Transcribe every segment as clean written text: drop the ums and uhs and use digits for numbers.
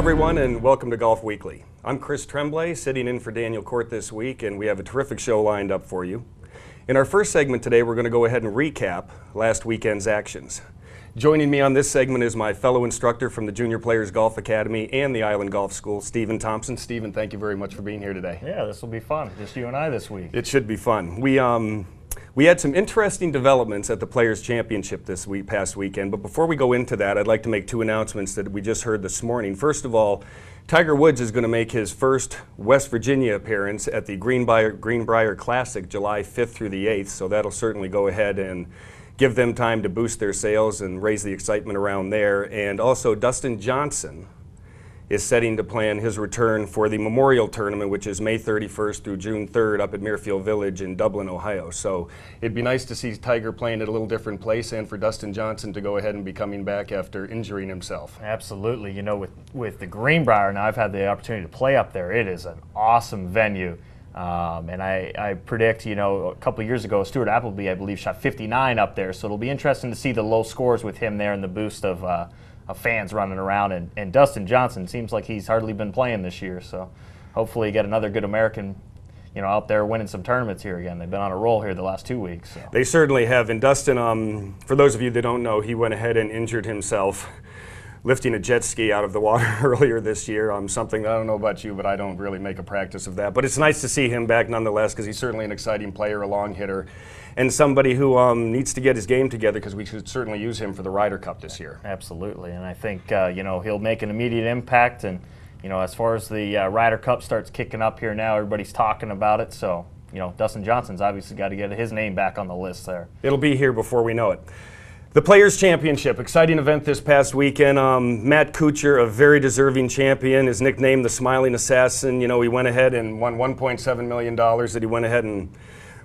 everyone, and welcome to Golf Weekly. I'm Chris Tremblay, sitting in for Daniel Court this week, and we have a terrific show lined up for you. In our first segment today, we're going to go ahead and recap last weekend's actions. Joining me on this segment is my fellow instructor from the Junior Players Golf Academy and the Island Golf School, Stephen Thomson. Stephen, thank you very much for being here today. Yeah, this will be fun. Just you and I this week. It should be fun. We had some interesting developments at the Players Championship this past weekend, but before we go into that, I'd like to make two announcements that we just heard this morning. First of all, Tiger Woods is going to make his first West Virginia appearance at the Greenbrier Classic July 5th through the 8th, so that'll certainly go ahead and give them time to boost their sales and raise the excitement around there. And also, Dustin Johnson is setting to plan his return for the Memorial Tournament, which is May 31st through June 3rd up at Muirfield Village in Dublin, Ohio. So it'd be nice to see Tiger playing at a little different place and for Dustin Johnson to go ahead and be coming back after injuring himself. Absolutely. You know, with the Greenbrier, now I've had the opportunity to play up there. It is an awesome venue. And I predict, you know, a couple of years ago, Stuart Appleby, I believe, shot 59 up there. So it'll be interesting to see the low scores with him there and the boost of fans running around. And Dustin Johnson seems like he's hardly been playing this year. So hopefully get another good American, you know, out there winning some tournaments here again. They've been on a roll here the last 2 weeks. So. They certainly have. And Dustin, for those of you that don't know, he went ahead and injured himself lifting a jet ski out of the water earlier this year. Something, I don't know about you, but I don't really make a practice of that. But it's nice to see him back nonetheless, because he's certainly an exciting player, a long hitter, and somebody who needs to get his game together, because we should certainly use him for the Ryder Cup this year. Absolutely, and I think you know, he'll make an immediate impact. And you know, as far as the Ryder Cup starts kicking up here now, everybody's talking about it. So you know, Dustin Johnson's obviously got to get his name back on the list there. It'll be here before we know it. The Players Championship, exciting event this past weekend. Matt Kuchar, a very deserving champion, is nicknamed the Smiling Assassin. You know, he went ahead and won $1.7 million that he went ahead and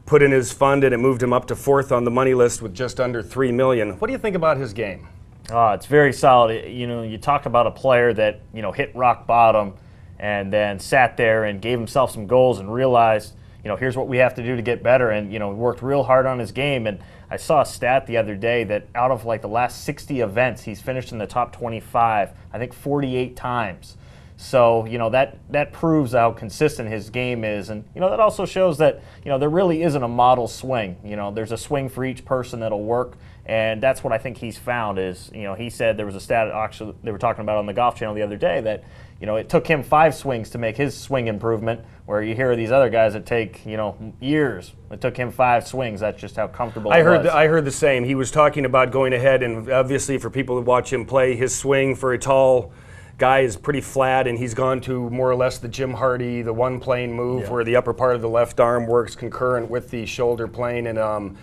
put in his fund, and it moved him up to fourth on the money list with just under $3 million. What do you think about his game? It's very solid. You know, you talk about a player that, you know, hit rock bottom and then sat there and gave himself some goals and realized, you know, here's what we have to do to get better. And, you know, he worked real hard on his game. And I saw a stat the other day that out of like the last 60 events, he's finished in the top 25, I think 48 times. So, you know, that proves how consistent his game is. And, you know, that also shows that, you know, there really isn't a model swing. You know, there's a swing for each person that'll work. And that's what I think he's found is, you know, he said there was a stat actually they were talking about on the Golf Channel the other day that, you know, it took him 5 swings to make his swing improvement, where you hear these other guys that take, you know, years. It took him 5 swings. That's just how comfortable it was. I heard the same. He was talking about going ahead, and obviously for people who watch him play, his swing for a tall guy is pretty flat, and he's gone to more or less the Jim Hardy, the one plane move, where the upper part of the left arm works concurrent with the shoulder plane, and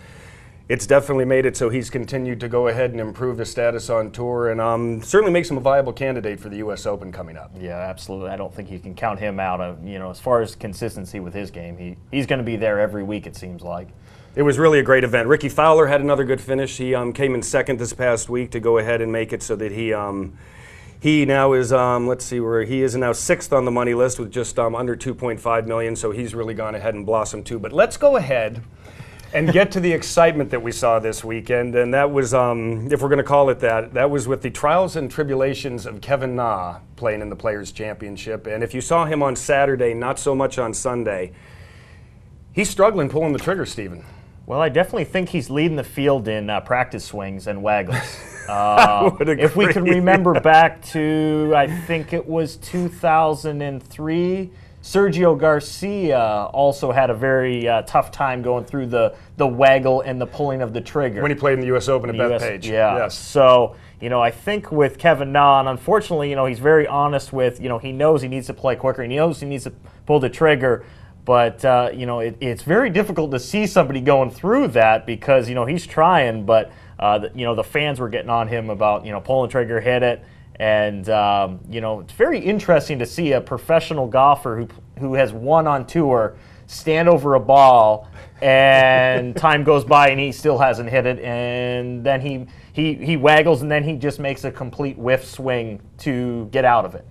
it's definitely made it so he's continued to go ahead and improve his status on tour, and certainly makes him a viable candidate for the U.S. Open coming up. Yeah, absolutely. I don't think you can count him out of, you know, as far as consistency with his game. He's going to be there every week, it seems like. It was really a great event. Ricky Fowler had another good finish. He came in second this past week to go ahead and make it so that he now is, let's see where he is now 6th on the money list with just under $2.5 million, so he's really gone ahead and blossomed too. But let's go ahead and get to the excitement that we saw this weekend, and that was, if we're going to call it that, that was with the trials and tribulations of Kevin Na playing in the Players Championship. And if you saw him on Saturday, not so much on Sunday, he's struggling pulling the trigger, Stephen. Well, I definitely think he's leading the field in practice swings and waggles. If we can remember back to, I think it was 2003, Sergio Garcia also had a very tough time going through the waggle and the pulling of the trigger. When he played in the U.S. Open at Bethpage. Yeah. Yes. So, you know, I think with Kevin Na, and unfortunately, you know, he's very honest with, you know, he knows he needs to play quicker, and he knows he needs to pull the trigger. But, you know, it's very difficult to see somebody going through that because, you know, he's trying, but, you know, the fans were getting on him about, you know, pulling the trigger, hit it. And, you know, it's very interesting to see a professional golfer who has won on tour stand over a ball and time goes by and he still hasn't hit it. And then he waggles and then he just makes a complete whiff swing to get out of it.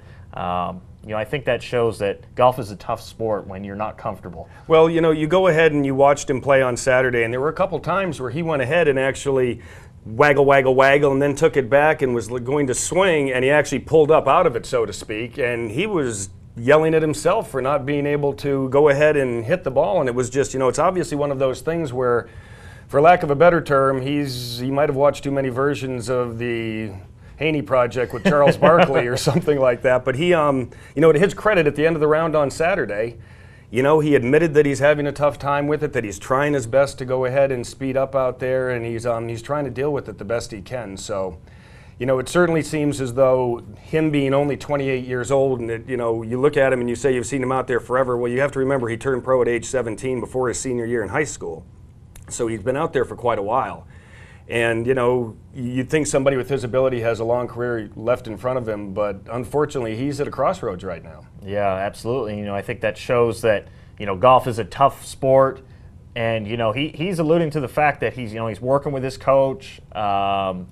You know, I think that shows that golf is a tough sport when you're not comfortable. Well, you know, you go ahead and you watched him play on Saturday, and there were a couple times where he went ahead and actually waggle, waggle, waggle, and then took it back and was going to swing, and he actually pulled up out of it, so to speak, and he was yelling at himself for not being able to go ahead and hit the ball. And it was just, it's obviously one of those things where, for lack of a better term, he might have watched too many versions of the Haney Project with Charles Barkley or something like that. But he, to his credit, at the end of the round on Saturday, he admitted that he's having a tough time with it, that he's trying his best to go ahead and speed up out there, and he's trying to deal with it the best he can. So, it certainly seems as though him being only 28 years old, and you look at him and you say you've seen him out there forever. Well, you have to remember he turned pro at age 17 before his senior year in high school. So he's been out there for quite a while. And, you'd think somebody with his ability has a long career left in front of him, but unfortunately he's at a crossroads right now. Yeah, absolutely. I think that shows that, golf is a tough sport. And, he's alluding to the fact that he's working with his coach, and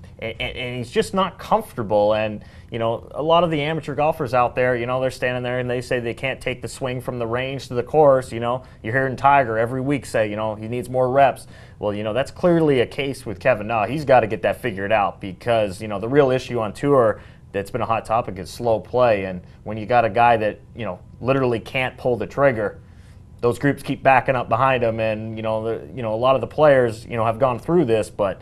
he's just not comfortable. And, a lot of the amateur golfers out there, they're standing there and they say they can't take the swing from the range to the course. You're hearing Tiger every week say, he needs more reps. Well, that's clearly a case with Kevin Na. He's got to get that figured out because, the real issue on tour that's been a hot topic is slow play. And when you got a guy that, literally can't pull the trigger, those groups keep backing up behind him, and a lot of the players have gone through this, but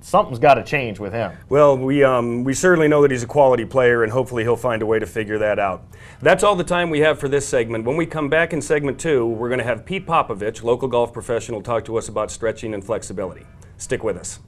something's got to change with him. Well, we certainly know that he's a quality player, and hopefully he'll find a way to figure that out. That's all the time we have for this segment. When we come back in segment 2, we're going to have Pete Popovich, local golf professional, talk to us about stretching and flexibility. Stick with us.